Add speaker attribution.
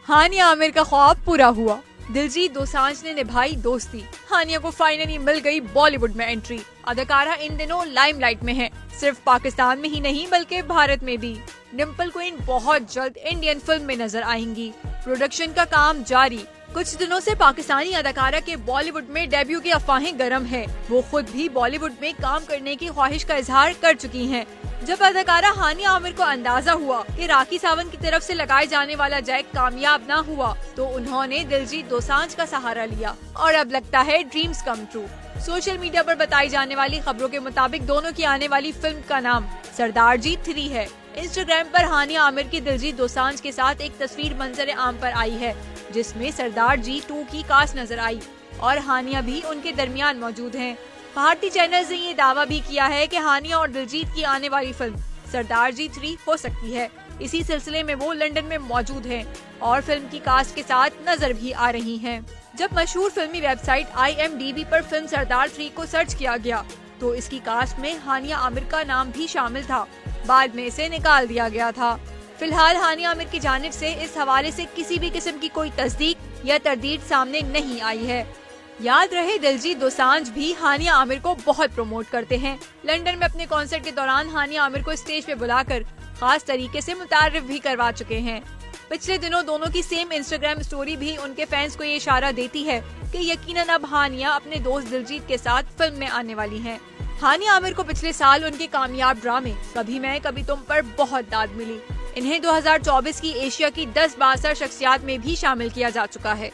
Speaker 1: हानिया आमिर का ख्वाब पूरा हुआ, दिलजीत दोसांझ ने निभाई दोस्ती। हानिया को फाइनली मिल गई बॉलीवुड में एंट्री। अदाकारा इन दिनों लाइमलाइट में है, सिर्फ पाकिस्तान में ही नहीं बल्कि भारत में भी। डिम्पल क्वीन बहुत जल्द इंडियन फिल्म में नजर आएंगी। प्रोडक्शन का काम जारी। कुछ दिनों से पाकिस्तानी अदाकारा के बॉलीवुड में डेब्यू की अफवाहें गर्म है। वो खुद भी बॉलीवुड में काम करने की ख्वाहिश का इजहार कर चुकी हैं। जब अदाकारा हानिया आमिर को अंदाजा हुआ कि राखी सावंत की तरफ से लगाए जाने वाला जैक कामयाब न हुआ, तो उन्होंने दिलजीत दोसांझ का सहारा लिया और अब लगता है dreams come true. Social media पर बताई जाने वाली खबरों के मुताबिक दोनों की आने वाली फिल्म का नाम सरदार जी 3 है। इंस्टाग्राम पर हानिया आमिर की दिलजीत दोसांझ के साथ एक तस्वीर मंजर आम पर आई है, जिसमें सरदार जी 2 की कास्ट नजर आई और हानिया भी उनके दरमियान मौजूद हैं। भारतीय चैनल ने ये दावा भी किया है कि हानिया और दिलजीत की आने वाली फिल्म सरदार जी 3 हो सकती है। इसी सिलसिले में वो लंदन में मौजूद हैं और फिल्म की कास्ट के साथ नजर भी आ रही हैं। जब मशहूर फिल्मी वेबसाइट IMDb पर फिल्म सरदार 3 को सर्च किया गया, तो इसकी कास्ट में हानिया आमिर का नाम भी शामिल था। बाद में इसे निकाल दिया गया था। फिलहाल हानिया आमिर की जानिब से इस हवाले से किसी भी किस्म की कोई तस्दीक या तरदीद सामने नहीं आई है। याद रहे, दिलजीत दोसांझ भी हानिया आमिर को बहुत प्रमोट करते हैं। लंदन में अपने कॉन्सर्ट के दौरान हानिया आमिर को स्टेज पे बुलाकर खास तरीके से मुतारिफ भी करवा चुके हैं। पिछले दिनों दोनों की सेम इंस्टाग्राम स्टोरी भी उनके फैंस को ये इशारा देती है कि यकीनन अब हानिया अपने दोस्त दिलजीत के साथ फिल्म में आने वाली हैं। हानिया आमिर को पिछले साल उनके कामयाब ड्रामे कभी मैं कभी तुम पर बहुत दाद मिली। इन्हें 2024 की एशिया की 10 बादशाह शख्सियात में भी शामिल किया जा चुका है।